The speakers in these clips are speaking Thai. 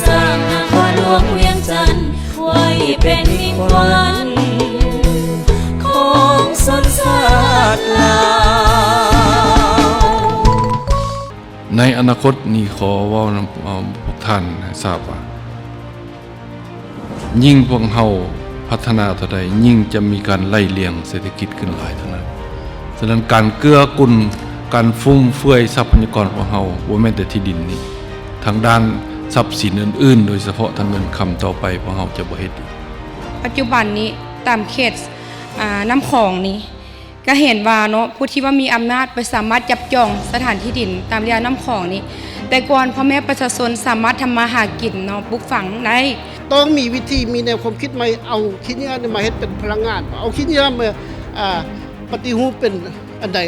สร้างนครหลวงเวียงจันทร์ไว้เป็นมิ่งขวัญของชนชาติลาวในอนาคตนี้ขอเว้านำพวกท่านให้ทราบว่ายิ่งพวกเฮาพัฒนาเท่าใดยิ่งจะมีการไล่เลียงเศรษฐกิจขึ้นหลายเท่านั้นฉะนั้นการเกื้อกูลการฟุ่มเฟือยทรัพยากรของเฮาบ่แม่นแต่ที่ดินนี้ทางด้านทรัพย์สินอื่นๆโดยเฉพาะทางเงินคำต่อไปพวกเฮาจะบ่เฮ็ดอีกปัจจุบันนี้ตามเขตน้ำของนี้ก็เห็นว่าเนาะผู้ที่ว่ามีอำนาจไปสามารถจับจองสถานที่ดินตามระยะน้ำของนี้แต่ก่อนพ่อแม่ประชาชนสามารถทำมาหากินเนาะปลูกฝังได้ต้องมีวิธีมีแนวความคิดใหม่เอาขี้เหงื่อมาเฮ็ดเป็นพลังงานเอาขี้เหงื่อมาปฏิรูปเป็นอันใด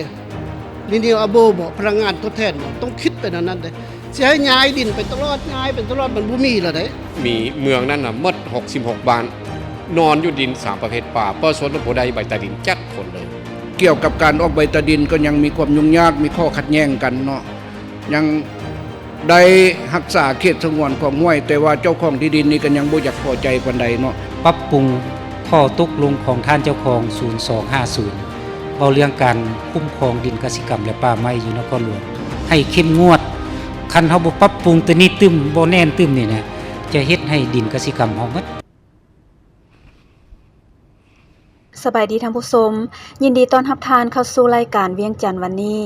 รีนิวอัลเบิลบ่พลังงานทดแทนต้องคิดเป็นอันนั้นเด้สิให้ย้ายดินไปตลอดย้ายเป็นตลอดมันบ่มีแล้วเด้มีเมืองนั้นน่ะหมด66บ้านนอนอยู่ดิน3ประเภทป่าบ่สนบ่ได้ใบตาดินจักคนเลยเกี่ยวกับการออกใบตาดินก็ยังมีความยุ่งยากมีข้อขัดแย้งกันเนาะยังได้รักษาเขตสงวนของห้วยแต่ว่าเจ้าของที่ดินนี่ก็ยังบ่อยากพอใจปานใดเนาะปรับปรุงข้อตกลงของท่านเจ้าของ0250เอาเรื่องการคุ้มครองดินเกษตรกรรมและป่าไม้อยู่นครหลวงให้เข้มงวดคันเฮาบ่ปรับปรุงตัวนี้ตึมบ่แน่นตึมนี่นะจะเฮ็ดให้ดินเกษตรกรรมเฮาหมดสบายดีท่านผู้ชมยินดีต้อนรับทานเข้าสู่รายการเวียงจันทร์วันนี้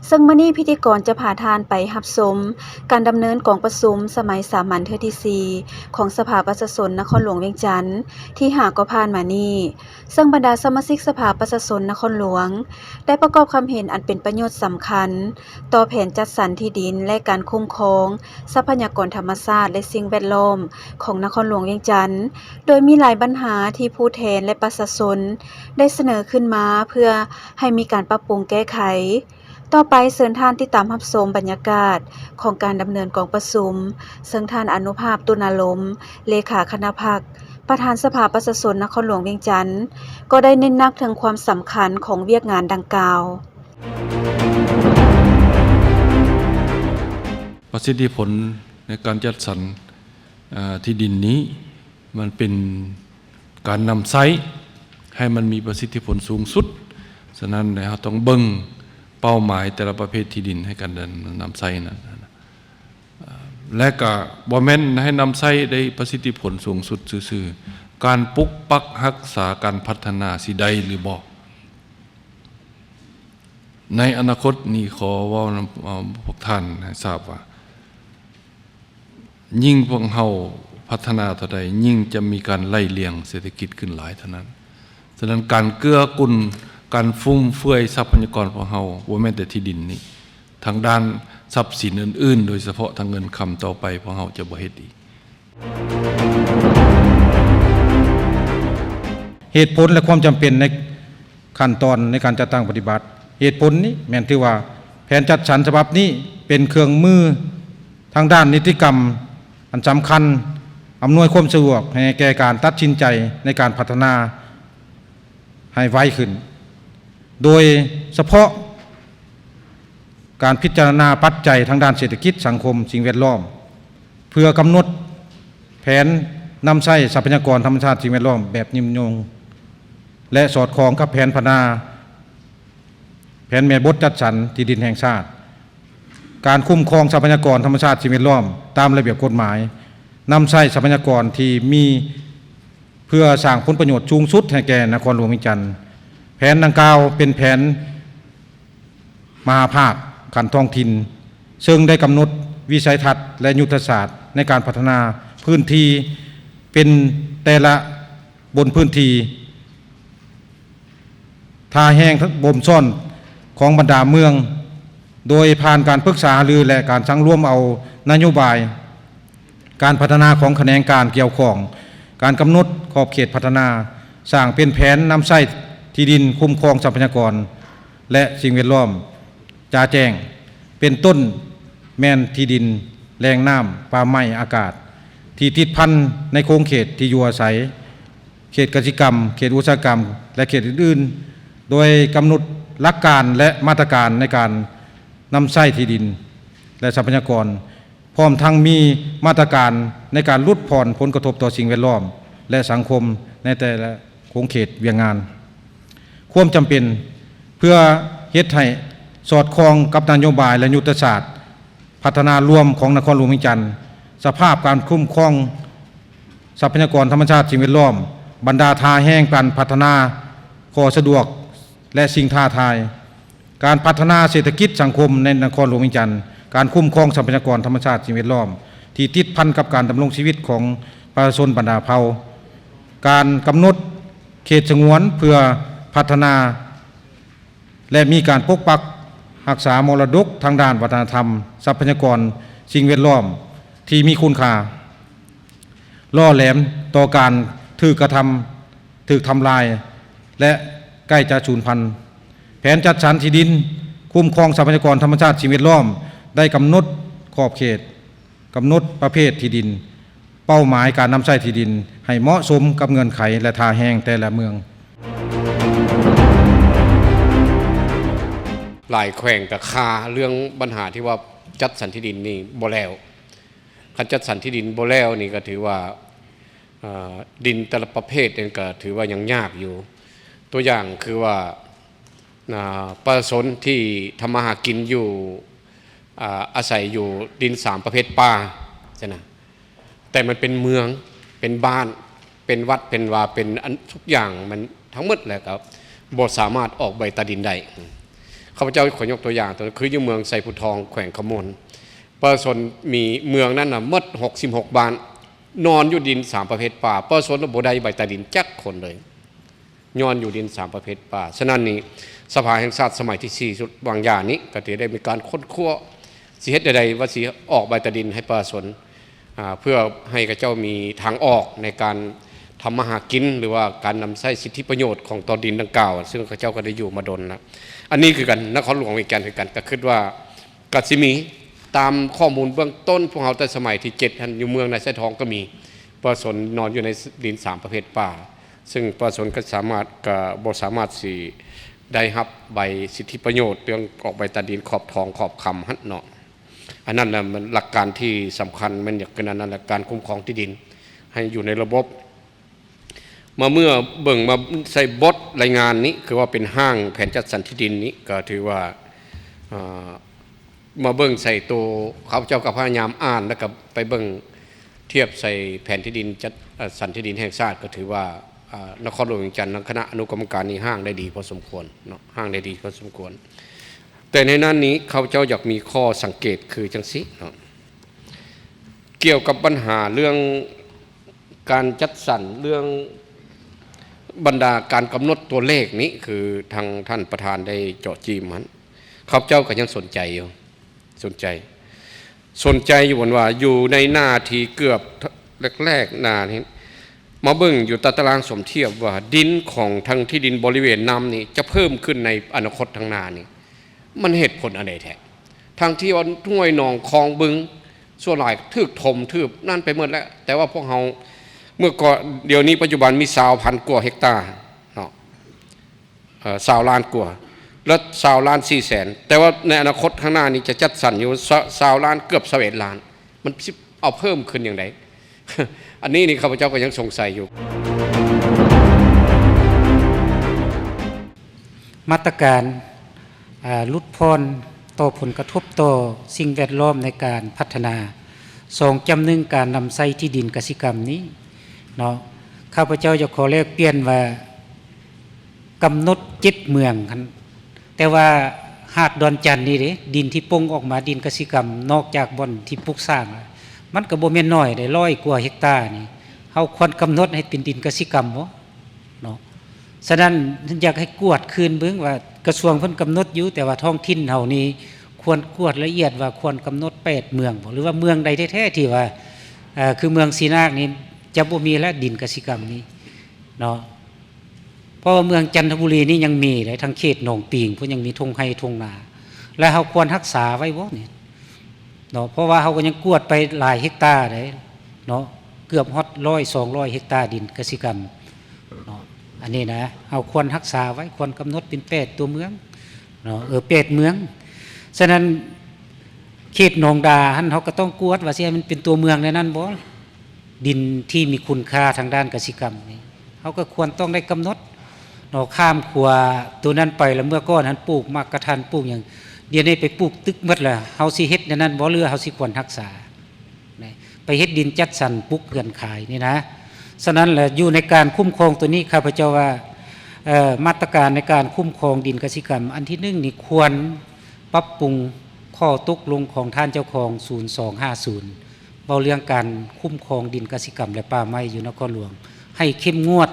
ซึ่งมื้อนี้พิธีกรจะพาทานไปรับชมการดำเนินกองประชุมสมัยสามัญเทื่อที่4ของสภาประชาชนนครหลวงเวียงจันทร์ที่หาก็ผ่านมานี้ซึ่งบรรดาสมาชิกสภาประชาชนนครหลวงได้ประกอบความเห็นอันเป็นประโยชน์สำคัญต่อแผนจัดสรรที่ดินและการคุ้มครองทรัพยากรธรรมชาติและสิ่งแวดล้อมของนครหลวงเวียงจันทร์โดยมีหลายปัญหาที่ผู้แทนและประชาชนได้เสนอขึ้นมาเพื่อให้มีการปรับปรุงแก้ไขต่อไปเชิญท่านติดตามรับชมบรรยากาศของการดำเนินกองประชุมซึ่งท่านอนุภาพตุนาลมเลขาคณะพรรคประธานสภาประชาชนนครหลวงเวียงจันทร์ก็ได้เน้นหนักถึงความสำคัญของเวียกงานดังกล่าวประสิทธิผลในการจัดสรรที่ดินนี้มันเป็นการนำใช้ให้มันมีประสิทธิผลสูงสุดฉะนั้นเราต้องเบิ่งเป้าหมายแต่ละประเภทที่ดินให้กันนำใช้นั้นและก็บ่แม่นให้นำใช้ได้ประสิทธิผลสูงสุดซื่อๆการปกปักรักษาการพัฒนาสิได้หรือบ่ในอนาคตนี้ขอเว้านำพวกท่านให้ทราบว่ายิ่งพวกเฮาพัฒนาเท่าใดยิ่งจะมีการไล่เลียงเศรษฐกิจขึ้นหลายเท่านั้นฉะนั้นการเกื้อกูลการฟุ่มเฟือยทรัพยากรของเฮาบ่แม่นแต่ที่ดินนี้ทางด้านทรัพย์สินอื่นๆโดยเฉพาะทางเงินคำต่อไปพวกเฮาจะบ่เฮ็ดอีกเหตุผลและความจำเป็นในขั้นตอนในการจัดตั้งปฏิบัติเหตุผลนี้แม่นที่ว่าแผนจัดสรรฉบับนี้เป็นเครื่องมือทางด้านนิติกรรมอันสำคัญอำนวยความสะดวกให้แก่การตัดสินใจในการพัฒนาให้ไวขึ้นโดยเฉพาะการพิจารณาปัจจัยทางด้านเศรษฐกิจสังคมสิ่งแวดล้อมเพื่อกำหนดแผนนำใช้ทรัพยากรธรรมชาติสิ่งแวดล้อมแบบยิ่งยงและสอดคล้องกับแผนพัฒนาแผนแม่บทจัดสรรที่ดินแห่งชาติการคุ้มครองทรัพยากรธรรมชาติสิ่งแวดล้อมตามระเบียบกฎหมายนำใช้ทรัพยากรที่มีเพื่อสร้างผลประโยชน์สูงสุดให้แก่นครหลวงเวียงจันทร์แผนดังกล่าวเป็นแผนมหาภาคขั้นท้องถิ่นซึ่งได้กำหนดวิสัยทัศน์และยุทธศาสตร์ในการพัฒนาพื้นที่เป็นแต่ละบนพื้นที่ท่าแห้งทั้งบ่มซ่อนของบรรดาเมืองโดยผ่านการปรึกษาหรือและการสั่งร่วมเอานโยบายการพัฒนาของแขนงการเกี่ยวข้องการกำหนดขอบเขตพัฒนาสร้างเป็นแผนนำใช้ที่ดินคุ้มครองทรัพยากรและสิ่งแวดล้อมจ่าแจ้งเป็นต้นแม่นที่ดินแหล่งน้ำป่าไม้อากาศที่ติดพันในโครงเขตที่อยู่อาศัยเขตกสิกรรมเขตอุตสาหกรรมและเขตอื่นๆโดยกำหนดหลักการและมาตรการในการนำใช้ที่ดินและทรัพยากร พร้อมทั้งมีมาตรการในการลดผ่อนผลกระทบต่อสิ่งแวดล้อมและสังคมในแต่ละโครงเขตเวียงงานความจำเป็นเพื่อเฮ็ดให้สอดคล้องกับนโยบายและยุทธศาสตร์พัฒนารวมของนครหลวงเวียงจันทร์สภาพการคุ้มครองทรัพยากรธรรมชาติสิ่งแวดล้อมบรรดาทาแห้งการพัฒนาขอสะดวกและสิ่งท้าทายการพัฒนาเศรษฐกิจสังคมในนครหลวงเวียงจันทร์การคุ้มครองทรัพยากรธรรมชาติสิ่งแวดล้อมที่ติดพันกับการดำรงชีวิตของประชาชนบรรดาเผ่าการกำหนดเขตสงวนเพื่อพัฒนาและมีการปกปักรักษามรดกทางด้านวัฒนธรรมทรัพยากรสิ่งแวดล้อมที่มีคุณค่าล่อแหลมต่อการถูกทำลายและใกล้จะสูญพันธุ์แผนจัดสรรที่ดินคุ้มครองทรัพยากรธรรมชาติสิ่งแวดล้อมได้กำหนดขอบเขตกำหนดประเภทที่ดินเป้าหมายการนำใช้ที่ดินให้เหมาะสมกับเงื่อนไขและท่าแห้งแต่ละเมืองหลายแขวงกับคาเรื่องปัญหาที่ว่าจัดสรรที่ดินนี่บ่แล้วการจัดสรรที่ดินบ่แล้วนี่ก็ถือว่าดินแต่ละประเภทเองก็ถือว่ายังยากอยู่ตัวอย่างคือว่าประชาชนที่ทำมาหากินอยู่อาศัยอยู่ดิน3ประเภทป่าใช่ไหมแต่มันเป็นเมืองเป็นบ้านเป็นวัดเป็นวาเป็นทุกอย่างมันทั้งหมดแหละครับบ่สามารถออกใบตาดินได้ข้าพเจ้าขอยกตัวอย่างตัวคืออยู่เมืองไซพุทองแขวงขมลประชาชนมีเมืองนั้นน่ะหมด66บ้านนอนอยู่ดิน3ประเภทป่าประชาชนบ่ได้ใบตาดินจักคนเลยนอนอยู่ดิน3ประเภทป่าฉะนั้นนี่สภาแห่งชาติสมัยที่4สุดบางอย่างนี้ก็ได้มีการค้นคว้าสิเฮ็ดใดๆว่าสิออกใบตาดินให้ประชาชนเพื่อให้กระเจ้ามีทางออกในการทำมาหากินหรือว่าการนำใช้สิทธิประโยชน์ของตอนดินดังกล่าวซึ่งกระเจ้าก็ได้อยู่มาดนนะอันนี้คือกันนครหลวงเวียงจันทร์คือกันก็คิดว่ากัสิมีตามข้อมูลเบื้องต้นพวกเราแต่สมัยที่7ท่านอยู่เมืองในไส้ทองก็มีประชาชนนอนอยู่ในดิน3ประเภทป่าซึ่งประชาชนก็สามารถบ่สามารถสิได้รับใบสิทธิประโยชน์เรื่องออกใบตาดินขอบทองขอบคำหั่นเนาะอันนั้นน่ะมันหลักการที่สำคัญมันอย่างนั้นนั่นแหละการคุ้มครองที่ดินให้อยู่ในระบบมาเมื่อเบิ่งมาใส่บทรายงานนี้คือว่าเป็นห้างแผนจัดสรรที่ดินนี้ก็ถือว่ามาเบิ่งใส่ตัวเขาเจ้ากับพยายามอ่านแล้วก็ไปเบิ่งเทียบใส่แผนที่ดินจัดสรรที่ดินแห่งชาติก็ถือว่านครหลวงเวียงจันทร์คณะอนุกรรมการนี้ห้างได้ดีพอสมควรเนาะห้างได้ดีพอสมควรแต่ในนั้นนี้เขาเจ้าอยากมีข้อสังเกตคือจังสิเนาะเกี่ยวกับปัญหาเรื่องการจัดสรรเรื่องบรรดาการกำหนดตัวเลขนี้คือทางท่านประธานได้เจาะจีมันเขาเจ้าก็ยังสนใจอยู่สนใจอยู่ว่าอยู่ในหน้าที่เกือบแรกๆหน้านี้มาเบิ่งอยู่ตารางสมเทียบว่าดินของทางที่ดินบริเวณน้ำนี่จะเพิ่มขึ้นในอนาคตทางหน้านี่มันเหตุผลอะไรแท้ทางที่ว่าห้วยหนองคลองบึงส่วนหลายทึกถมทึบนั่นไปหมดแล้วแต่ว่าพวกเราเมื่อก่อนเดี๋ยวนี้ปัจจุบันมี20,000 กว่าเฮกตาร์เนาะ20 ล้านกว่าแล้ว20 ล้าน4 แสนแต่ว่าในอนาคตข้างหน้านี้จะจัดสรรอยู่20 ล้านเกือบ21 ล้านมันเอาเพิ่มขึ้นอย่างไร อันนี้นี่ข้าพเจ้าก็ยังสงสัยอยู่มาตรการลดผ่อนต่อผลกระทบต่อสิ่งแวดล้อมในการพัฒนา2จำหนึ่งการนำใช้ที่ดินกสิกรรมนี้เนาะข้าพเจ้าจะขอแลกเปลี่ยนว่ากำหนด7เมืองแต่ว่าหาดดอนจันนี่เด้ดินที่ปงออกมาดินกสิกรรมนอกจากบ่อนที่ปลูกสร้างมันก็บ่แม่นน้อยได้100 กว่าเฮกตาร์นี่เฮาควรกำหนดให้เป็นดินกสิกรรมบ่เนาะฉะนั้นอยากให้กวดคืนเบิ่งว่ากระทรวงเพิ่นกำหนดอยู่แต่ว่าท้องถิ่นเฮานี่ควรกวดละเอียดว่าควรกำหนด8เมืองบ่หรือว่าเมืองใดแท้ๆที่ว่าคือเมืองศรีนาคนี่จะบ่มีแล้วดินกสิกรรมนี้เนาะเพราะว่าเมืองจันทบุรีนี่ยังมีเลยทั้งเขตหนองปิงเพิ่นยังมีทุ่งไร่ทุ่งนาและเฮาควรรักษาไว้บ่นี่เนาะเพราะว่าเฮาก็ยังกวดไปหลายเฮกตาร์ได้เนาะเกือบฮอด100-200 เฮกตาร์ดินกสิกรรมเนาะอันนี้นะเฮาควรรักษาไว้ควรกำหนดเป็น8ตัวเมืองเนาะ8เมืองฉะนั้นเ เขตหนองดาหั่นเฮาก็ต้องกวดว่าสิให้มันเป็นตัวเมืองในนั้นบ่ดินที่มีคุณค่าทางด้านกสิกรรมนี่เฮาก็ควรต้องได้กำหนดเนาะข้ามขัวตัวนั้นไปแล้วเมื่อก่อนนั้นปลูกมักกะทันปลูกหยังเดี๋ยวนี้ไปปลูกตึกหมดแล้วเฮาสิเฮ็ดในนั้นบ่เรือเฮาสิควรรักษาไปเฮ็ดดินจัดสรรปลูกเรือนขายนี่นะฉะนั้นแหละอยู่ในการคุ้มครองตัวนี้ข้าพเจ้าว่ามาตรการในการคุ้มครองดินกสิกรรมอันที่1นี่ควรปรับปรุงข้อตกลงของท่านเจ้าของ0250เว้าเรื่องการคุ้มครองดินกสิกรรมและป่าไม้อยู่นครหลวงให้เข้มงวด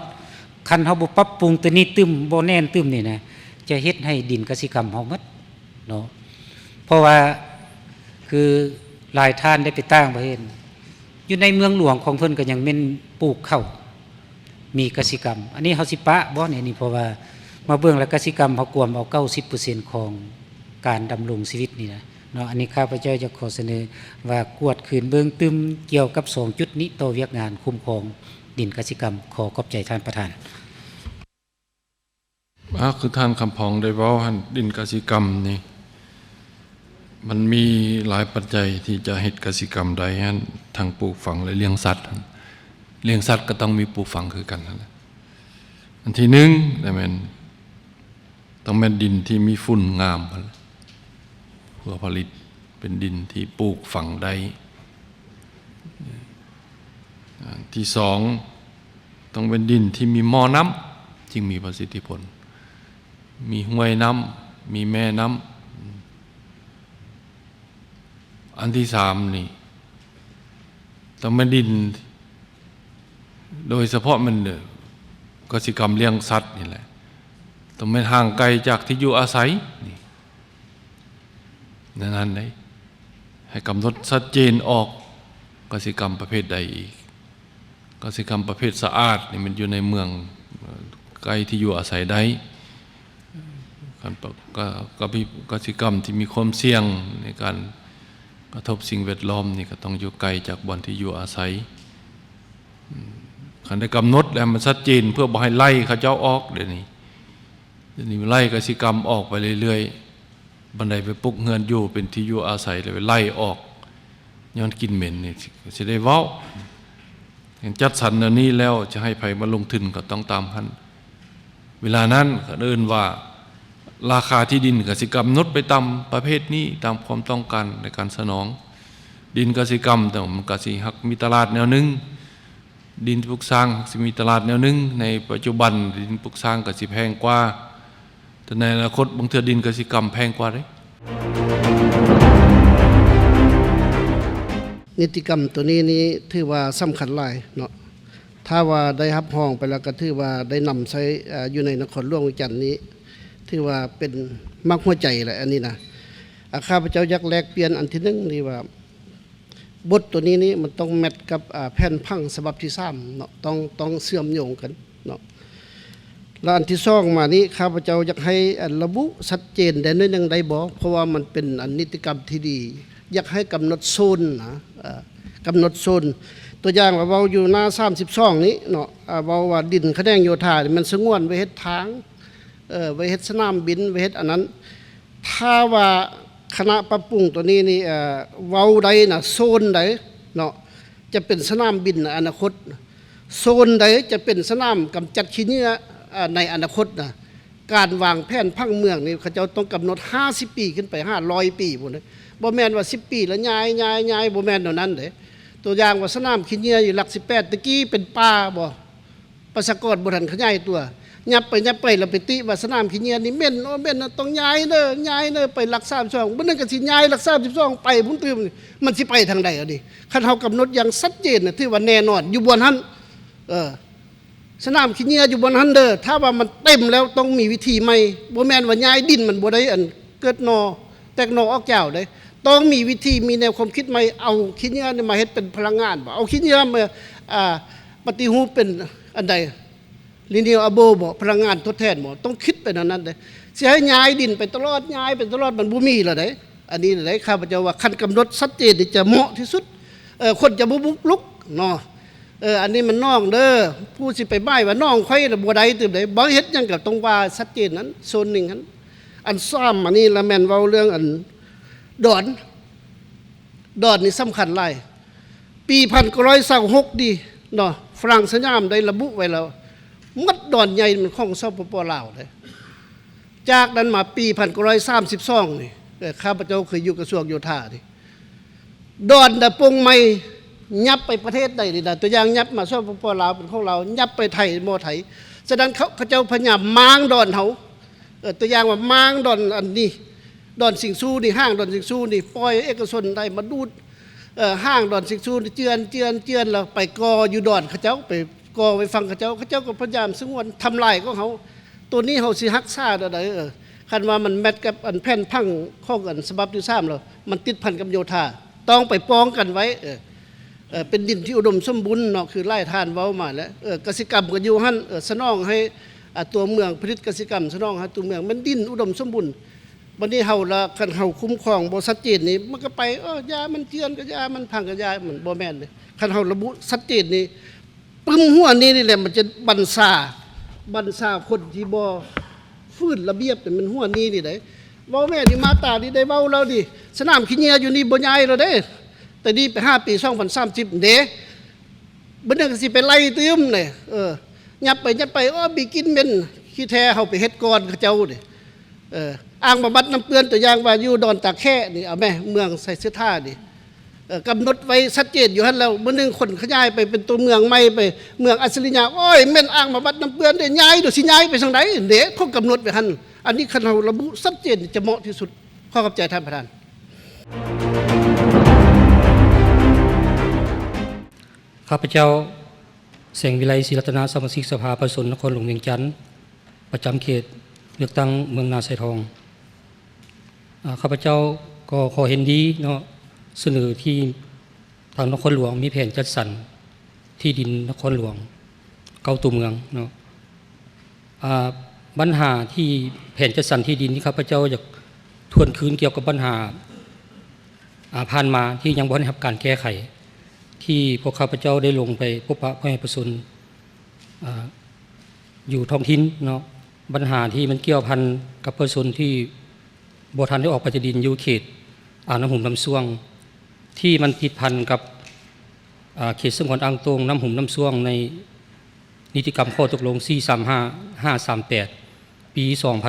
คันเฮาบ่ปรับปรุงตัวนี้ตึมบ่แน่นตึมนี่นะจะเฮ็ดให้ดินกสิกรรมเฮาหมดเนาะเพราะว่าคือหลายท่านได้ไปต่างประเทศอยู่ในเมืองหลวงของเพิ่นก็ยังแม่นปลูกข้าวมีกสิกรรมอันนี้เฮาสิปะบ่นี่เพราะว่ามาเบิ่งแล้วกสิกรรมเฮากวมเอา 90% ของการดำรงชีวิตนี่นะเนาะอันนี้ข้าพเจ้าจะขอเสนอว่ากวดคืนเบิ่งตึมเกี่ยวกับ2จุดนี้ต่อเวียกงานคุ้มครองดินกสิกรรมขอขอบใจท่านประธานคือท่านคำพองได้เว้าหั่นดินกสิกรรมนี่มันมีหลายปัจจัยที่จะเฮ็ดกสิกรรมใดหั่นทั้งปลูกฝังและเลี้ยงสัตว์เลี้ยงสัตว์ก็ต้องมีปลูกฝังคือกันนั่นแหละอันที่1ได้แม่นต้องแม่นดินที่มีฝุ่นงามเพื่อผลิตเป็นดินที่ปลูกฝังได้ที่2ต้องเป็นดินที่มีหม้อน้ำจึงมีประสิทธิผลมีห้วยน้ำมีแม่น้ำอันที่3นี่ต้องเป็นดินโดยเฉพาะมันกสิกรรมเลี้ยงสัตว์นี่แหละต้องไม่ห่างไกลจากที่อยู่อาศัยนี่นั่นเลยให้กำหนดชัดเจนออกกสิกรรมประเภทใดอีกกสิกรรมประเภทสะอาดนี่มันอยู่ในเมืองใกล้ที่อยู่อาศัยได้กสิกรรมที่มีความเสี่ยงในการกระทบสิ่งแวดล้อมนี่ก็ต้องอยู่ไกลจากบ่อนที่อยู่อาศัยคันได้กำหนดแล้วมันชัดเจนเพื่อบ่ให้ไล่เขาเจ้าออกเดี๋ยวนี้ไล่กสิกรรมออกไปเรื่อยๆบันไดไปปลุกเฮือนอยู่เป็นที่อยู่อาศัยเลยไปไล่ออกย้อนกินเหม็นนี่สิได้เว้าจัดสรรอันนี้แล้วจะให้ไผมาลงทุนก็ต้องตามพันเวลานั้นก็เอิ้นว่าราคาที่ดินกสิกรรมนดไปตามประเภทนี้ตามความต้องการในการสนองดินกสิกรรมแต่มันก็สิฮักมีตลาดแนวนึงดินปลูกสร้างสิมีตลาดแนวนึงในปัจจุบันดินปลูกสร้างก็สิแพงกว่าแต่ในอนาคตบางเทื่อดินกสิกรรมแพงกว่าเด้นิติกรรมตัวนี้นี่ถือว่าสำคัญหลายเนาะถ้าว่าได้รับรองไปแล้วก็ถือว่าได้นำใช้อยู่ในนครหลวงเวียงจันทน์นี้ถือว่าเป็นมากหัวใจแหละอันนี้นะข้าพเจ้าอยากแลกเปลี่ยนอันที่1นี่ว่าบทตัวนี้นี่มันต้องแมทกับแผ่นพังฉบับที่3เนาะต้องเชื่อมโยงกันเนาะแล้วอันที่2มานี้ข้าพเจ้าอยากให้ระบุชัดเจนได้น้อยนึงได้บ่เพราะว่ามันเป็นนิติกรรมที่ดีอยากให้กำหนดโซนนะกำหนดโซนตัวอย่างว่าเราอยู่หน้า32นี้เนาะว่าดินคะแนนโยธามันสงวนไว้เฮ็ดทางไว้เฮ็ดสนามบินไว้เฮ็ดอันนั้นถ้าว่าคณะปรับปรุงตัวนี้นี่เว้าใดนะโซนใดเนาะจะเป็นสนามบินในอนาคตโซนใดจะเป็นสนามกำจัดขี้เหงื่อในอนาคตนะการวางแผนผังเมืองนี่เขาเจ้าต้องกำหนด50ปีขึ้นไป500ปีพุ่นบ่แม่นว่า10ปีแล้วย้ายบ่แม่นเท่านั้นเด้ตัวอย่างว่าสนามขี้เหงื่ออยู่หลัก18ตะกี้เป็นป่าบ่ประชากรบ่ทันขยายตัวยับไปแล้วไปติว่าสนามขี้เหงื่อนี่แม่นต้องย้ายเด้อไปหลัก32บ่นั่นก็สิย้ายหลัก32ไปพุ่นตื้มมันสิไปทางใดอ่ะดิคันเฮากำหนดอย่างชัดเจนน่ะถือว่าแน่นอนอยู่บนหันสนามขี้เหงื่ออยู่บนหันเด้อถ้าว่ามันเต็มแล้วต้องมีวิธีใหม่บ่แม่นว่าย้ายดินมันบ่ได้อันเกิดแตกหนอออกเจ้าได้ต้องมีวิธีมีแนวความคิดใหม่เอาขี้เหงื่อนี่มาเฮ็ดเป็นพลังงานบ่เอาขี้เหงื่อมาปฏิรูปเป็นอันใดrenewable บ่พลังงานทดแทนบ่ต้องคิดไปนั้นเด้สิให้ย้ายดินไปตลอดย้ายไปตลอดมันบ่มีแล้วเด้อันนี้ได้ข้าพเจ้าว่าคันกำหนดชัดเจนจะเหมาะที่สุดคนจะบ่บุกลุกเนาะอันนี้มันน้องเด้อผู้สิไปบ้ายว่าน้องค่อยบ่ได้ตึมได้บ่เฮ็ดหยังก็ต้องว่าชัดเจนนั้นโซน1นั้นอันซ้ำอันนี้ละแม่นเว้าเรื่องอันดอน ดอนนี่สำคัญหลายปี1926ดีเนาะฝรั่งสยามได้ระบุไว้แล้วมัดดอนใหญ่มันของสปป.ลาวเลยจากนั้นมาปี1932นี่ข้าพเจ้าเคยอยู่กระทรวงโยธานี่ดอนดะปงใหม่ยับไปประเทศใดนี่นะตัวอย่างยับมาสปป.ลาวเป็นของเรายับไปไทยมอไทยฉะนั้นเขาเจ้าพยายามมางดอนเฮาตัวอย่างว่ามางดอนอันนี้ดอนสิงสู้นี่ห้างดอนสิงสู้นี่ปล่อยเอกชนได้มาดูดห้างดอนสิงสู้เจือนแล้วไปกออยู่ดอนเขาเจ้าไปกอไปฟังเขาเจ้าก็พยายามสงวนทำลายของเขาตัวนี้เขาสิฮักษาได้คันว่ามันแมทกับอันแผ่นพังข้อกันฉบับที่3แล้วมันติดพันกับโยธาต้องไปป้องกันไว้เป็นดินที่อุดมสมบูรณ์เนาะคือไร่ทานเว้ามาแล้วกสิกรรมก็อยู่หั่นสนองให้ตัวเมืองผลิตกสิกรรมสนองให้ตัวเมืองมันดินอุดมสมบูรณ์วันนี้เฮาละคันเฮาคุ้มครองบ่ชัดเจนนี่มันก็ไปยามันเจือนก็ยามันพังก็ยามันบ่แม่นเลยคันเฮาระบุชัดเจนนี่ปึ้มหัวนี้นี่แหละมันจะบัญชาคนที่บ่ฟื้นระเบียบแต่มันหัวนี้นี่ได้เว้าแม่นี่มาตานี่ได้เว้าแล้วดิสนามขี้เหยียอยู่นี่บ่ใหญ่แล้วเด้แต่นี่ไป5ปี2030เด้บ่นึงสิไปไล่ตื้มนี่ยับไปบิกินเม่นขี้แท้เฮาไปเฮ็ดก่อนเขาเจ้านี่อ่างบำบัดน้ำเปื้อนตัวอย่างว่าอยู่ดอนตาแค่นี่เอาแม่เมืองใส่เสื้อท่านี่กำหนดไว้ชัดเจนอยู่หั่นแล้วมื้อนึงคนขยายไปเป็นตัวเมืองใหม่ไปเมืองอัศริยะโอ้ยแม่นอ่างบำบัดน้ำเปื้อนได้ย้ายดูสิย้ายไปทางใดเด้เขากำหนดไว้หั่นอันนี้คันเฮาระบุชัดเจนจะเหมาะที่สุดขอขอบใจท่านประธานข้าพเจ้าแสงวิไลศิรัตนาสมาชิกสภาประชาชนนครหลวงเวียงจันทร์ประจำเขตเลือกตั้งเมืองนาไซทองข้าพเจ้าก็ขอเห็นดีเนาะเสนอที่ทางนครหลวงมีแผนจัดสรรที่ดินนครหลวงเก้าตัวเมืองเนาะปัญหาที่แผนจัดสรรที่ดินที่ข้าพเจ้าอยากทวนคืนเกี่ยวกับปัญหาผ่านมาที่ยังบ่ได้รับการแก้ไขที่พวกข้าพเจ้าได้ลงไปพบปะพ่อแม่ประชาชนอยู่ท้องถิ่นเนาะปัญหาที่มันเกี่ยวพันกับประชาชนที่บ่ทันได้ออกปฏิดินอยู่เขตน้ำหุ่มน้ำซ่วงที่มันติดพันกับเขตสงวนอ่างตงน้ำหุ่มน้ำซ่วงในนิติกรรมข้อตกลง435-538ปี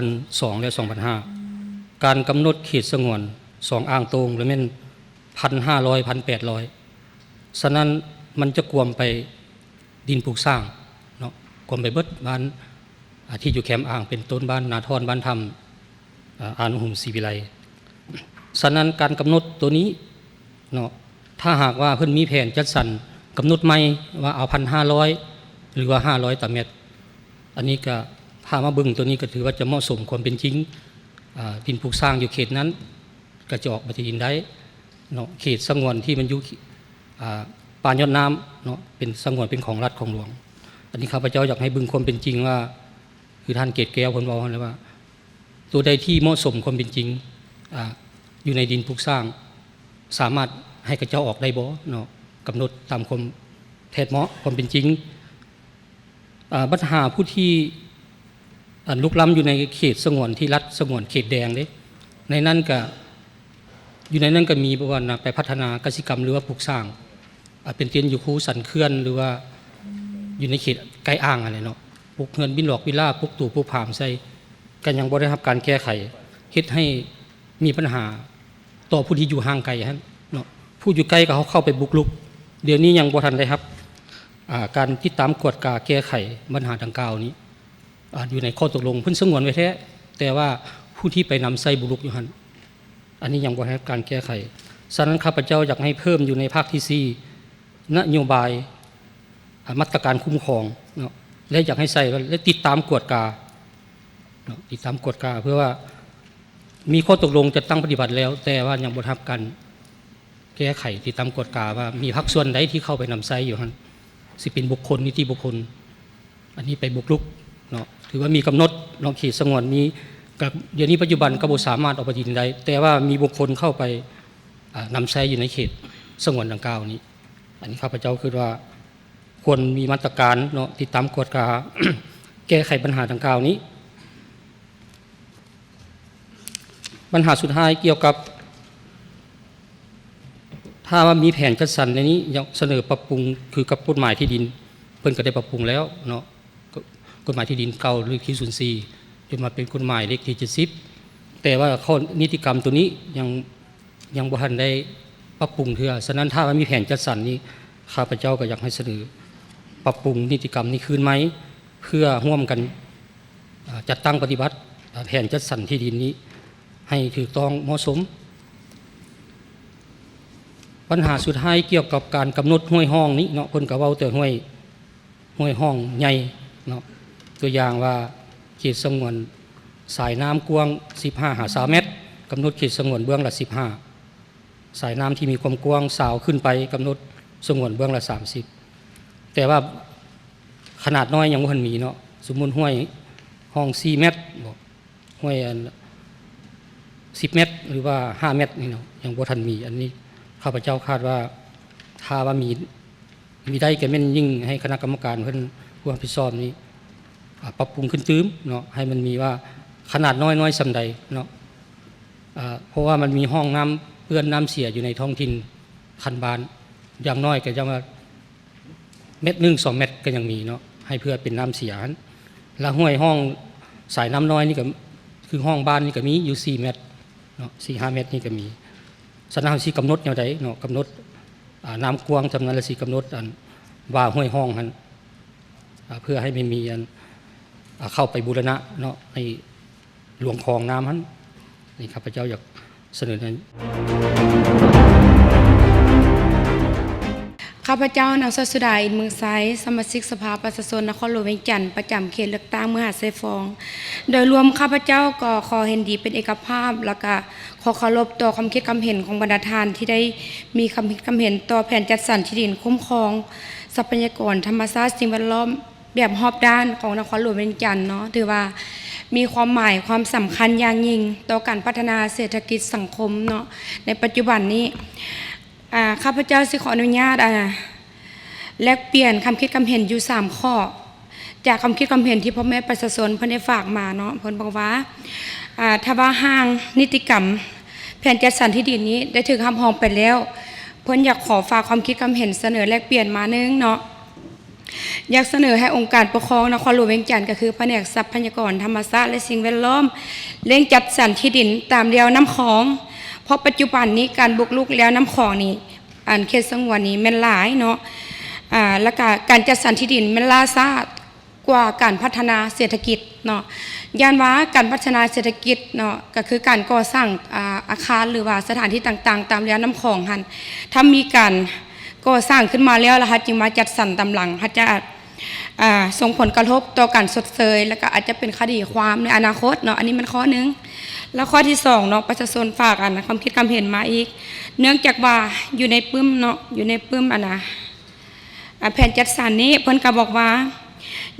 2002และ2005การกำหนดเขตสงวน2อ่างตงหรือแม่น 1,500 1,800ฉะนั้นมันจะกวมไปดินปลูกสร้างเนาะกวมไปเบิดบ้านที่อยู่แคมป์อ่างเป็นต้นบ้านนาทอนบ้านธรรมอานุหุมศรีวิไลฉะนั้นการกำหนดตัวนี้เนาะถ้าหากว่าเพิ่นมีแผนจัดสรรกำหนดใหม่ว่าเอา 1,500 หรือว่า500ตารางเมตรอันนี้ก็ถ้ามาเบิ่งตัวนี้ก็ถือว่าจะเหมาะสมความเป็นจริงดินปลูกสร้างอยู่เขตนั้นก็จะออกปฏิดินได้เนาะเขตสงวนที่มันอยู่ป่ายอดน้ำเนาะเป็นสงวนเป็นของรัฐของหลวงอันนี้ข้าพเจ้าอยากให้บึงความเป็นจริงว่าคือท่านเกตแก้วเพิ่นบอกเลยว่าตัวใดที่เหมาะสมความเป็นจริงอยู่ในดินปลูกสร้างสามารถให้กระเจ้าออกได้บ่เนาะกำหนดตามความแท้เหมาะความเป็นจริงปัญหาผู้ที่ลุกล้ำอยู่ในเขตสงวนที่รัฐสงวนเขตแดงเด้ในนั้นก็อยู่ในนั้นก็มีประวัติไปพัฒนากสิกรรมหรือว่าปลูกสร้างเป็นเตียนอยู่คูสันเขื่อนหรือว่าอยู่ในเขตใกล้อ่างอะไรเนาะปลูกเงินบินหลอกวิลล่าปลูกตู่ปลูกผามใส่กันยังบ่ได้รับการแก้ไขเฮ็ดให้มีปัญหาต่อผู้ที่อยู่ห่างไกลฮะเนาะผู้อยู่ใกล้ก็เขาเข้าไปบุกรุกเดี๋ยวนี้ยังบ่ทันได้ครับการติดตามกวดกาแก้ไขปัญหาดังกล่าวนี้อยู่ในข้อตกลงเพิ่นสงวนไว้แท้แต่ว่าผู้ที่ไปนำใส่บุกรุกอยู่หั่นอันนี้ยังบ่ได้รับการแก้ไขฉะนั้นข้าพเจ้าอยากให้เพิ่มอยู่ในภาคที่4นโยบายมาตรการคุ้มครองเนาะและอยากให้ใส่และติดตามกวดกาเนาะติดตามกวดกาเพื่อว่ามีข้อตกลงจะตั้งปฏิบัติแล้วแต่ว่ายังบ่ได้รับการแก้ไขติดตามกวดกาว่ามีภาคส่วนใดที่เข้าไปนำใส่อยู่หั่นสิเป็นบุคคลนิติบุคคลอันนี้ไปบุกรุกเนาะถือว่ามีกำหนดเนาะเขตสงวนมีกับเดี๋ยวนี้ปัจจุบันก็บ่สามารถออกปฏิทินได้แต่ว่ามีบุคคลเข้าไปนำใช้อยู่ในเขตสงวนดังกล่าวนี้อันนี้ข้าพเจ้าคือว่าควรมีมาตรการเนาะติดตามกวดกา แก้ไขปัญหาดังกล่าวนี้ปัญหาสุดท้ายเกี่ยวกับ ถ้าว่ามีแผนจัดสรรในนี้ยังเสนอปรับปรุงคือกับกฎหมายที่ดินเพิ่นก็ได้ปรับปรุงแล้วเนาะกฎหมายที่ดินเก่าเลขที่04จนมาเป็นกฎหมายเลขที่70แต่ว่าข้อนิติกรรมตัวนี้ยังบ่ทันได้ปรับปรุงเทื่อฉะนั้นถ้าว่ามีแผนจัดสรรนี้ข้าพเจ้าก็อยากให้เสนอปรับปรุงนิติกรรมนี้คืนไหมเพื่อร่วมกันจัดตั้งปฏิบัติแผนจัดสรรที่ดินนี้ให้ถูกต้องเหมาะสมปัญหาสุดท้ายเกี่ยวกับการกำหนดห้วยห้องนี้เนาะคนก็เว้าแต่ห้วยห้องใหญ่เนาะตัวอย่างว่าเขตสงวนสายน้ำกว้าง15-3 เมตรกำหนดเขตสงวนเบื้องละ15สายน้ำที่มีความกว้างสาวขึ้นไปกำหนดสงวนเบื้องละ30แต่ว่าขนาดน้อยยังบ่ทันมีเนาะสมมุติห้วยห้อง4 เมตรบอกห้วย10 เมตรหรือว่า5 เมตรนี่เนาะยังบ่ทันมีอันนี้ข้าพเจ้าคาดว่าถ้าว่ามีได้ก็แม่นยิ่งให้คณะกรรมการเพิ่นผู้รับผิดชอบนี้ปรับปรุงขึ้นตื้มเนาะให้มันมีว่าขนาดน้อยๆส่ำใดเนาะเพราะว่ามันมีห้องน้ำเปื้อนน้ำเสียอยู่ในท้องถิ่นคันบานอย่างน้อยก็จะว่าเม็ด1-2 เม็ดก็ยังมีเนาะให้เพื่อเป็นน้ำเสียแล้วห้วยห้องสายน้ำน้อยนี่ก็คือห้องบ้านนี่ก็มีอยู่4 เม็ดเนาะ4-5 เม็ดนี่ก็มีสนามสิกำหนดแนวใดเนาะกำหนดน้ำกว้างจำนวนละสิกำหนดว่าห้วยห้องหั่นเพื่อให้ไม่มีเข้าไปบูรณะเนาะในหลวงคลองน้ำหั่นนี่ข้าพเจ้าอยากเสนอนั้นข้าพเจ้านางสสุดาอินเมืองไซสมาชิกสภาประชาชนนครหลวงเวียงจันทร์ประจำเขตเลือกตั้งมหาไซฟองโดยรวมข้าพเจ้าก็ขอเห็นดีเป็นเอกภาพแล้วก็ขอเคารพต่อความคิดความเห็นของบรรดาท่านที่ได้มีความคิดความเห็นต่อแผนจัดสรรที่ดินคุ้มครองทรัพยากรธรรมชาติสิ่งแวดล้อมแบบรอบด้านของนครหลวงเวียงจันทร์เนาะถือว่ามีความหมายความสำคัญอย่างยิ่งต่อการพัฒนาเศรษฐกิจสังคมเนาะในปัจจุบันนี้ข้าพเจ้าสิขออนุญาตแลกเปลี่ยนคำคิดคำเห็นอยู่3ข้อจากคำคิดคำเห็นที่พ่อแม่ประชาชนเพิ่นได้ฝากมาเนาะเพิ่นบอกว่าถ้าว่าห้างนิติกรรมแผนจัดสรรที่ดินนี้ได้ถึงคำห้องไปแล้วเพิ่นอยากขอฝากความคิดคำเห็นเสนอแลกเปลี่ยนมานึงเนาะอยากเสนอให้องค์การปกครองนครหลวงเวียงจันทร์ก็คือแผนกทรัพยากรธรรมชาติและสิ่งแวดล้อมเร่งจัดสรรที่ดินตามแนวน้ำคลองเพราะปัจจุบันนี้การบุกรุกแล้วน้ำคลองนี้เขตสงวนนี้แม่นหลายเนาะแล้วก็การจัดสรรที่ดินมันล่าช้ากว่าการพัฒนาเศรษฐกิจเนาะย่านว่าการพัฒนาเศรษฐกิจเนาะก็คือการก่อสร้างอาคารหรือว่าสถานที่ต่างๆตามแนวน้ำคลองหันถ้ามีการก่อสร้างขึ้นมาแล้วจึงมาจัดสรรตามหลังจะส่งผลกระทบต่อการชดเชยแล้วก็อาจจะเป็นคดีความในอนาคตเนาะอันนี้มันข้อนึงแล้วข้อที่2เนาะประชาชนฝากความคิดความเห็นมาอีกเนื่องจากว่าอยู่ในปึ้มเนาะอยู่ในปึ้มแผนจัดสรรนี้เพิ่นก็บอกว่า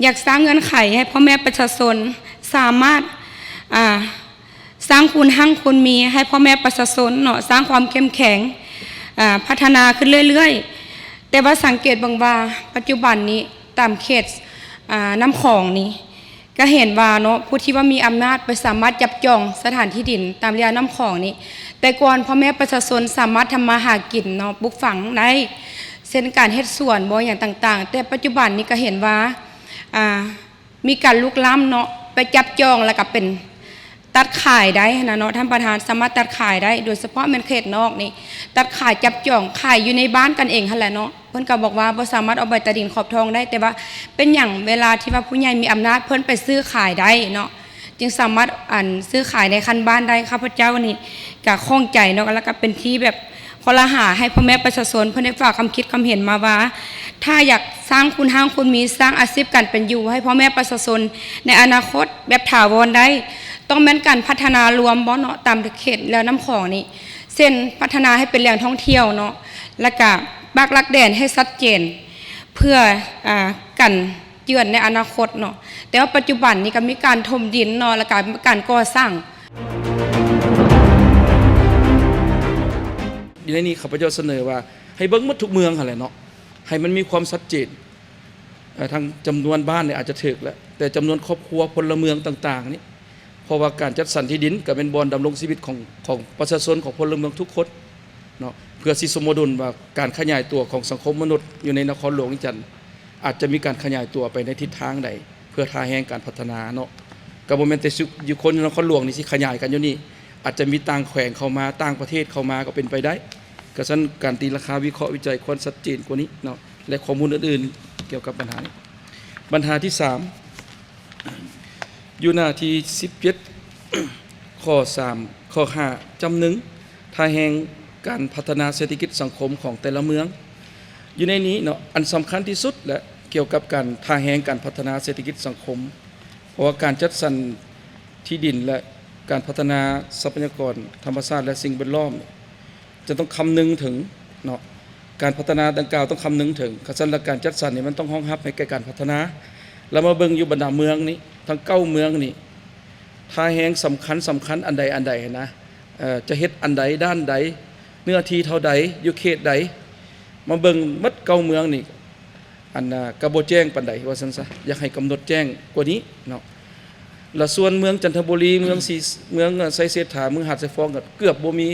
อยากสร้างเงื่อนไขให้พ่อแม่ประชาชนสามารถสร้างคุณหั่งคุณมีให้พ่อแม่ประชาชนเนาะสร้างความเข้มแข็งพัฒนาขึ้นเรื่อยๆแต่ว่าสังเกตบางว่าปัจจุบันนี้ตามเขตน้ำคลองนี้ก็เห็นว่าเนาะผู้ที่ว่ามีอำนาจไปสามารถจับจองสถานที่ดินตามแนวน้ำคลองนี้แต่ก่อนพ่อแม่ประชาชนสามารถทำมาหากินเนาะปลูกฝังได้เช่นการเฮ็ดสวนบ่อย่างต่างๆแต่ปัจจุบันนี้ก็เห็นว่ามีการลุกล้ำเนาะไปจับจองแล้วก็เป็นตัดขายได้นะเนาะท่านประธานสามารถตัดขายได้โดยเฉพาะแม่นเขตนอกนี่ตัดขายจับจองขายอยู่ในบ้านกันเองหั่นแหละเนาะเพิ่นก็บอกว่าบ่สามารถเอาใบตาดินขอบทองได้แต่ว่าเป็นอย่างเวลาที่ว่าผู้ใหญ่มีอำนาจเพิ่นไปซื้อขายได้เนาะจึงสามารถซื้อขายในคันบ้านได้ข้าพเจ้านี่ก็ข้องใจเนาะแล้วก็เป็นที่แบบขอละหาให้พ่อแม่ประชาชนเพื่อได้ฝากความคิดความเห็นมาว่าถ้าอยากสร้างคุณห้างคุณมีสร้างอาชีพการเป็นอยู่ให้พ่อแม่ประชาชนในอนาคตแบบถาวรได้ต้องแม่นการพัฒนารวมบ่เนาะตามเขตแล้วน้ำคลองนี่เช่นพัฒนาให้เป็นแหล่งท่องเที่ยวเนาะแล้วก็บักลักแดนให้ชัดเจนเพื่อกันเยือนในอนาคตเนาะแต่ว่าปัจจุบันนี้ก็มีการถมดินเนาะแล้วก็การก่อสร้างอยู่ในนี้ข้าพเจ้าเสนอว่าให้เบิ่งหมดทุกเมืองหั่นแหละเนาะให้มันมีความชัดเจนทางจำนวนบ้านเนี่ยอาจจะถึกแล้วแต่จำนวนครอบครัวพลเมืองต่างๆนี่เพราะว่าการจัดสรรที่ดินก็เป็นบ่อนดำรงชีวิตของประชาชนของพลเมืองทุกคน เนาะเพื่อสิสมดุลว่าการขยายตัวของสังคมมนุษย์อยู่ในนครหลวงจันทร์อาจจะมีการขยายตัวไปในทิศทางใดเพื่อท่าแห่งการพัฒนาเนาะก็บ่แม่นแต่อยู่คนนครหลวงนี่สิขยายกันอยู่นี่อาจจะมีต่างแขวงเข้ามาต่างประเทศเข้ามาก็เป็นไปได้ก็ฉะนั้นการตีราคาวิเคราะห์วิจัยควรชัดเจนกว่านี้เนาะและข้อมูลอื่นๆเกี่ยวกับปัญหานี้ปัญหาที่3อยู่หน้าที่17ข้อ3ข้อ5จำ1ท่าแห่งการพัฒนาเศรษฐกิจสังคมของแต่ละเมืองอยู่ในนี้เนาะอันสำคัญที่สุดและเกี่ยวกับการท่าแห่งการพัฒนาเศรษฐกิจสังคมเพราะว่าการจัดสรรที่ดินและการพัฒนาทรัพยากรธรรมชาติและสิ่งแวดล้อมจะต้องคำนึงถึงเนาะการพัฒนาดังกล่าวต้องคำนึงถึงขณะการจัดสรรนี่มันต้องรองรับในการพัฒนาแล้วมาเบิ่งอยู่บรรดาเมืองนี้ทั้ง9เมืองนี่ท่าแห่งสำคัญอันใดนะจะเฮ็ดอันใดด้านใดเนื้อที่เท่าใดอยู่เขตใดมาเบิ่งมัด9เมืองนี่อันกระบ่แจ้งปานใดว่าซั่นซะอยากให้กำหนดแจ้งกว่านี้เนาะและส่วนเมืองจันทบุรีเมืองไสเสถาเมืองหาดทรายฟองก็เกือบบ่มี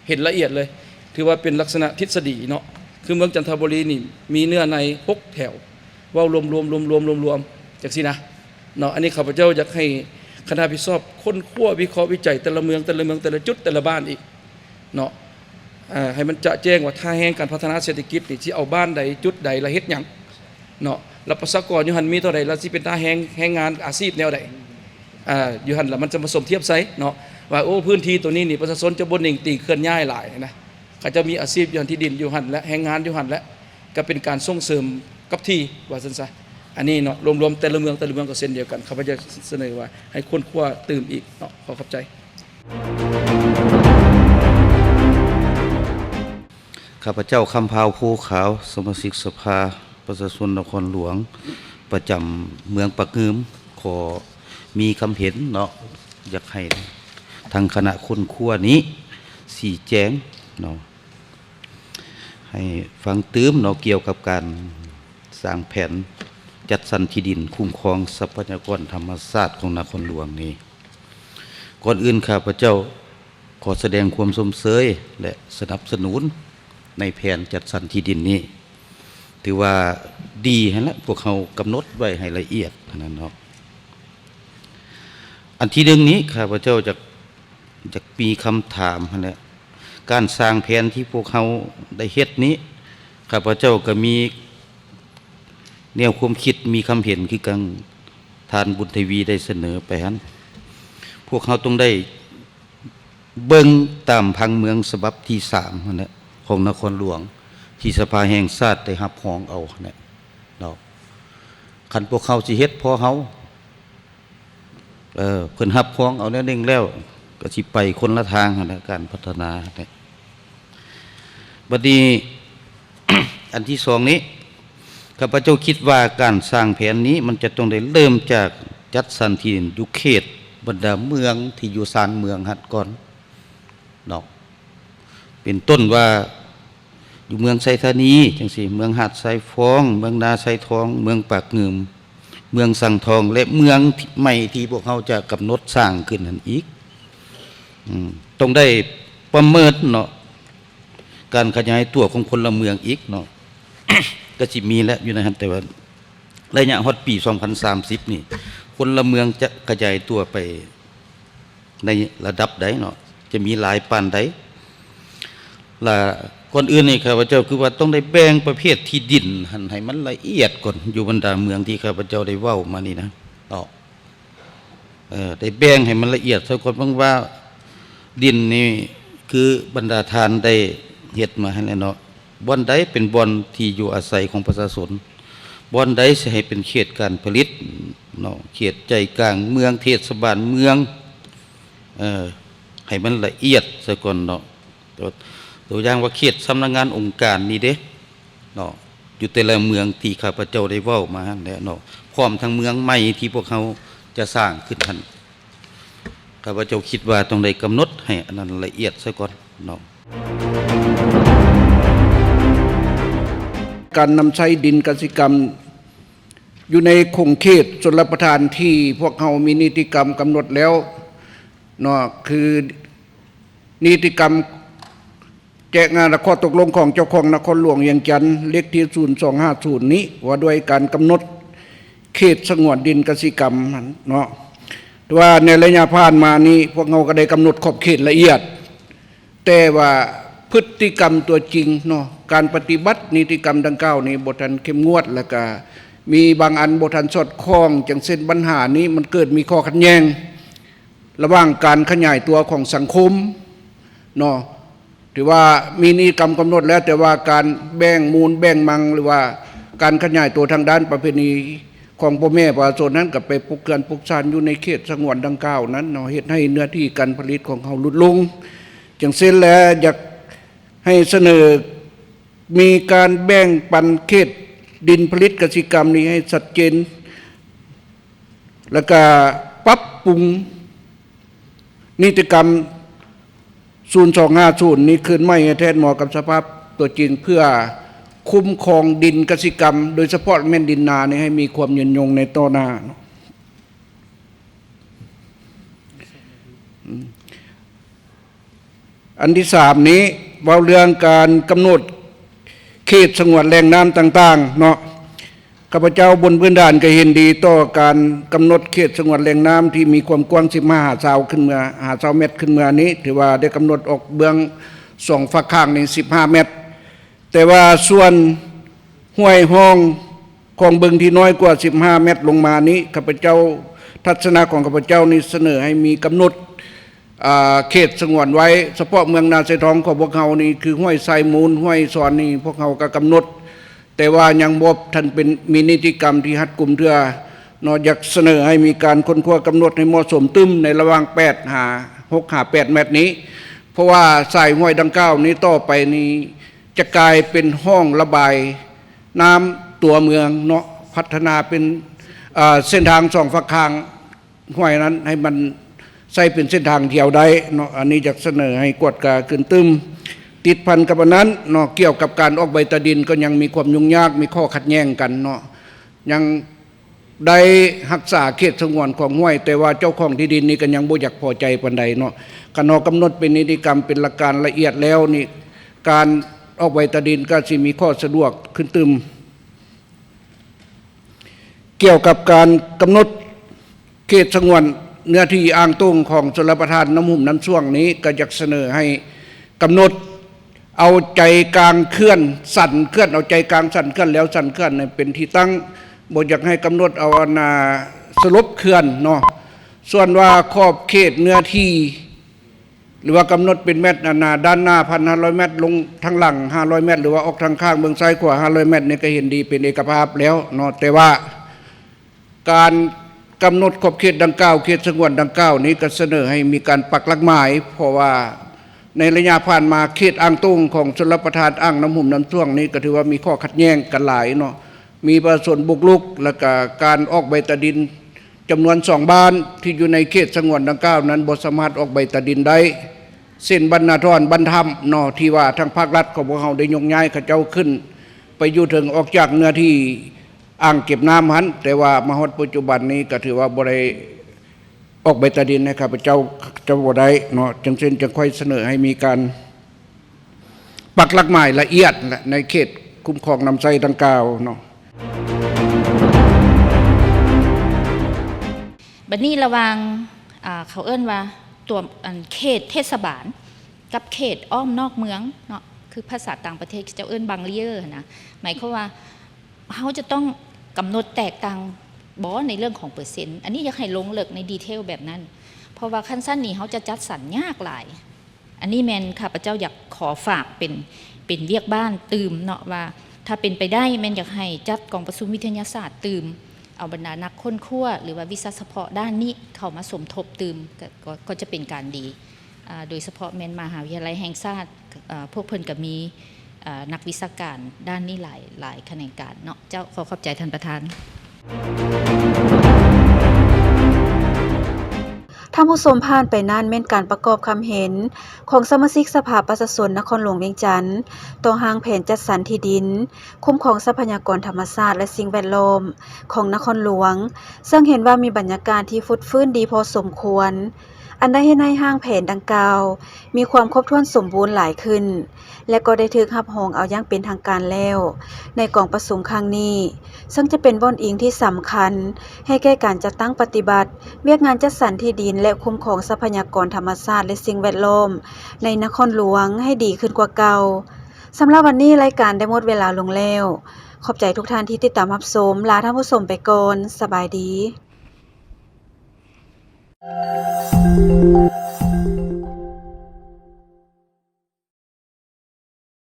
เห็นละเอียดเลยถือว่าเป็นลักษณะทฤษฎีเนาะคือเมืองจันทบุรีนี่มีเนื้อใน6แถวเว้ารวมจังซี่นะเนาะอันนี้ข้าพเจ้าอยากให้คณะพิสอบค้นคว้าวิเคราะห์วิจัยแต่ละเมืองแต่ละจุดแต่ละบ้านอีกเนาะให้มันจะแจ้งว่าท่าแห่งการพัฒนาเศรษฐกิจนี่สิเอาบ้านใดจุดใดละเฮ็ดหยังเนาะแล้วประชากรอยู่หั่นมีเท่าใดแล้วสิเป็นท่าแห่งงานอาชีพแนวใดอยู่หั่นแล้วมันจะผสมเทียบไสเนาะว่าโอ้พื้นที่ตัวนี้นี่ประชาชนจะบ่นิ่งติ่งเคลื่อนย้ายหลายนะก็จะมีอาชีพอยู่หั่นที่ดินอยู่หั่นและแรงงานอยู่หั่นและก็เป็นการส่งเสริมกับที่ว่าซั่นซะอันนี้เนาะรวมๆแต่ละเมืองก็เช่นเดียวกันข้าพเจ้าเสนอว่าให้ค้นคว้าตื่มอีกเนาะขอขอบใจข้าพเจ้าคำพาวภูขาวสมาชิกสภาประชาชนนครหลวงประจำเมืองปากงืมขอมีคำเห็นเนาะอยากให้ทางคณะคนคั่วนี้ชี้แจงเนาะให้ฟังตื้มเนาะเกี่ยวกับการสร้างแผนจัดสรรที่ดินคุ้มครองทรัพยากรธรรมชาติของนครหลวงนี้ก่อนอื่นข้าพเจ้าขอแสดงความสมเสยและสนับสนุนในแผนจัดสรรที่ดินนี้ถือว่าดีแล้วพวกเขากำหนดไว้ให้ละเอียดนั้นเนาะอันที่หนึ่งนี้ข้าพเจ้าจะมีคำถามนะการสร้างแผนที่พวกเขาได้เฮ็ดนี้ข้าพเจ้าก็มีแนวความคิดมีคำเห็นคือกังทานบุญทวีได้เสนอไปฮั้นพวกเขาต้องได้เบิ่งตามพังเมืองฉบับที่3นั่นแหละของนครหลวงที่สภาแห่งชาติได้รับรองเอาเนี่ยเนาะคันพวกเขาสิเฮ็ดพอเฮาเพิ่นรับรองเอาแนวนึงแล้วก็สิไปคนละทางนั่นแหละการพัฒนาเนี่ยบัดนี้ อันที่2นี้ข้าพเจ้าคิดว่าการสร้างแผนนี้มันจะต้องได้เริ่มจากจัดสรรที่ดินอยู่เขตบรรดาเมืองที่อยู่ชานเมืองหัดก่อนเนาะเป็นต้นว่าอยู่เมืองไซธานีจังซี่เมืองหาดทรายฟ้องเมืองนาไซทองเมืองปากงืมเมืองสังทองและเมืองใหม่ที่พวกเขาจะกำหนดสร้างขึ้นนั่นอีกต้องได้ประเมินเนาะการขยายตัวของคนละเมืองอีกเนาะ ก็สิมีแล้วอยู่นะครับแต่ว่าระยะฮอดปี2030นี่คนละเมืองจะกระจายตัวไปในระดับใดเนาะจะมีหลายปานใดล่ะก่อนอื่นนี่ข้าพเจ้าคือว่าต้องได้แบ่งประเภทที่ดินให้มันละเอียดก่อนอยู่บรรดาเมืองที่ข้าพเจ้าได้เว้ามานี่นะได้แบ่งให้มันละเอียดซะก่อนเพราะว่าดินนี่คือบรรดาทานได้เฮ็ดมาให้แล้วเนาะบ่อนใดเป็นบ่อนที่อยู่อาศัยของประชาชนบ่อนใดสิให้เป็นเขตการผลิตเนาะเขตใจกลางเมืองเทศบาลเมืองให้มันละเอียดซะก่อนเนาะตัวอย่างว่าเขตสำนักงานองค์การนี่เด้เนาะอยู่แต่ละเมืองที่ข้าพเจ้าได้เว้ามาแล้วเนาะพร้อมทั้งเมืองใหม่ที่พวกเขาจะสร้างขึ้นหั่นข้าพเจ้าคิดว่าต้องได้กำหนดให้อันนั้นละเอียดซะก่อนเนาะการนำใช้ดินกสิกรรมอยู่ในคงเขตชลประทานที่พวกเขามีนิติกรรมกำหนดแล้วเนาะคือนิติกรรม แจ้งงานและข้อตกลงของเจ้าของนครหลวงเวียงจันทน์เลขที่0250นี้ว่าด้วยการกำหนดเขตสงวนดินกสิกรรมเนาะว่าในระยะผ่านมานี้พวกเราก็ได้กำหนดขอบเขตละเอียดแต่ว่าพฤติกรรมตัวจริงเนาะการปฏิบัตินิติกรรมดังกล่าวนี้บ่ทันเข้มงวดแล้วก็มีบางอันบ่ทันสอดคล้องจังเส้นปัญหานี้มันเกิดมีข้อขัดแย้งระหว่างการขยายตัวของสังคมเนาะถือว่ามีนิติกรรมกำหนดแล้วแต่ว่าการแบ่งมูลแบ่งมังหรือว่าการขยายตัวทางด้านประเพณีของพ่อแม่ประชาชนนั้นก็ไปปลูกเกือนปลูกสานอยู่ในเขตสงวนดังกล่าวนั้นเนาะเฮ็ดให้เนื้อที่การผลิตของเขาลดลงจังเส้นแล้วอยากให้เสนอมีการแบ่งปันเขตดินผลิตกสิกรรมนี้ให้ชัดเจนแล้วก็ปรับปรุงนิติกรรม0250นี้คืนไม่ให้แทนเหมาะกับสภาพตัวจริงเพื่อคุ้มครองดินกสิกรรมโดยเฉพาะแม่นดินนานี่ให้มีความยืนยงในต่อหน้าอันที่3นี้เว้าเรื่องการกำหนดเขตสงวนแหล่งน้ำต่างๆเนาะข้าพเจ้าบนพื้นฐานก็เห็นดีต่อการกำหนดเขตสงวนแหล่งน้ำที่มีความกว้าง15 ขึ้นมา50 เมตรขึ้นมานี้ถือว่าได้กำหนดออกเบื้อง2ฝั่งข้างนี่15 เมตรแต่ว่าส่วนห้วยห้องของบึงที่น้อยกว่า15 เมตรลงมานี้ข้าพเจ้าทัศนะของข้าพเจ้านี่เสนอให้มีกำหนดเขตสงวนไว้เฉพาะเมืองนาไซทองของพวกเรานี่คือห้วยไซมูลห้วยสอนนี่พวกเราก็กำหนดแต่ว่ายังบ่ทันเป็นมีนิติกรรมที่รัดกุมเทื่อนอกจากเสนอให้มีการค้นคว้ากำหนดให้เหมาะสมตึมในระหว่าง6-8 เมตรนี้เพราะว่าสายห้วยดังกล่าวนี้ต่อไปนี้จะกลายเป็นห้องระบายน้ำตัวเมืองเนาะพัฒนาเป็นเส้นทาง2 ฝั่งข้างห้วยนั้นให้มันใส่เป็นเส้นทางเที่ยวได้เนาะอันนี้จะเสนอให้กวดกาขึ้นตึมติดพันกับนั้นเนาะเกี่ยวกับการออกใบตาดินก็ยังมีความยุ่งยากมีข้อขัดแย้งกันเนาะยังได้รักษาเขตสงวนของห้วยแต่ว่าเจ้าของที่ดินนี่ก็ยังบ่อยากพอใจปานใดเนาะคันกำหนดเป็นนิติกรรมเป็นหลักการละเอียดแล้วนี่การออกใบตาดินก็สิมีข้อสะดวกขึ้นตึมเกี่ยวกับการกำหนดเขตสงวนเนื้อที่อ่างตุ้งของชลประทานน้ำหุ่มน้ำช่วงนี้ก็อยากเสนอให้กำหนดเอาใจกลางเคลื่อนสั่นเคลื่อนเอาใจกลางสั่นเคลื่อนแล้วสั่นเคลื่อนเป็นที่ตั้งบ่อยากให้กำหนดเอาสลบเคลื่อนเนาะส่วนว่าขอบเขตเนื้อที่หรือว่ากำหนดเป็นเมตรด้านหน้า 1,500 เมตรลงทางหลัง500 เมตรหรือว่าออกทางข้างเบื้องซ้ายขวา500 เมตรนี่ก็เห็นดีเป็นเอกภาพแล้วเนาะแต่ว่าการกำหนดขอบเขตดังกล่าวเขตสงวนดังกล่าวนี้ก็เสนอให้มีการปักหลักหมายเพราะว่าในระยะผ่านมาเขตอ่างตุ้งของชลประทานอ่างน้ำหุ่มน้ำช่วงนี้ก็ถือว่ามีข้อขัดแย้งกันหลายเนาะมีประชาชนบุกรุกแล้วก็การออกใบตาดินจำนวน2 บ้านที่อยู่ในเขตสงวนดังกล่าวนั้นบ่สามารถออกใบตาดินได้เส้นบรรณาธรบรรธรรมเนาะที่ว่าทางภาครัฐของพวกเราได้ยกย้ายเขาเจ้าขึ้นไปอยู่ถึงออกจากเนื้อที่อ่างเก็บน้ำหันแต่ว่ามาฮอดปัจจุบันนี้ก็ถือว่าบ่ได้ออกใบตาดินนะครับเจ้าบ่ได้เนาะจังซี่จะค่อยเสนอให้มีการปักหลักหมายละเอียดในเขตคุ้มครองน้ำใสดังกล่าวเนาะบัดนี้ระวังเขาเอิ้นว่าตัวเขตเทศบาลกับเขตอ้อมนอกเมืองเนาะคือภาษาต่างประเทศจะเอิ้นบังเลียร์นะหมายความว่าเขาจะต้องกำหนดแตกต่างบ่ในเรื่องของเปอร์เซ็นต์อันนี้อยากให้ลงลึกในดีเทลแบบนั้นเพราะว่าขั้นสั้นนี้เขาจะจัดสรรยากหลายอันนี้แมนข้าพเจ้าอยากขอฝากเป็นเวียกบ้านตื่มเนาะว่าถ้าเป็นไปได้แมนอยากให้จัดกองประชุมวิทยาศาสตร์ตื่มเอาบรรดานักค้นคว้าหรือว่าวิชาเฉพาะด้านนี้เข้ามาสมทบตื่มก็จะเป็นการดีโดยเฉพาะแมนมหาวิทยาลัยแห่งชาติพวกเพิ่นก็มีนักวิชาการด้านนี้หลายแขนงการเนาะเจ้าขอขอบใจท่านประธานท่านผู้ชมผ่านไปนั่นแม่นการประกอบคำเห็นของสมาชิกสภาประชาชนนครหลวงเวียงจันทน์ต่อหางแผนจัดสรรที่ดินคุ้มครองทรัพยากรธรรมชาติและสิ่งแวดล้อมของนครหลวงซึ่งเห็นว่ามีบรรยากาศที่ฟุดฟื้นดีพอสมควร อันได้เฮ็ดให้ห้างแผนดังกล่าวมีความครบถ้วนสมบูรณ์หลายขึ้น และก็ได้ถูกรับรองเอาอย่างเป็นทางการแล้วในกองประชุมครั้งนี้ซึ่งจะเป็นบ่อนอิงที่สำคัญให้แก่การจัดตั้งปฏิบัติเวียกงานจัดสรรที่ดินและคุ้มครองทรัพยากรธรรมชาติและสิ่งแวดล้อมในนครหลวงให้ดีขึ้นกว่าเก่าสำหรับวันนี้รายการได้หมดเวลาลงแล้วขอบใจทุกท่านที่ติดตามรับชมลาท่านผู้ชมไปก่อนสบายดี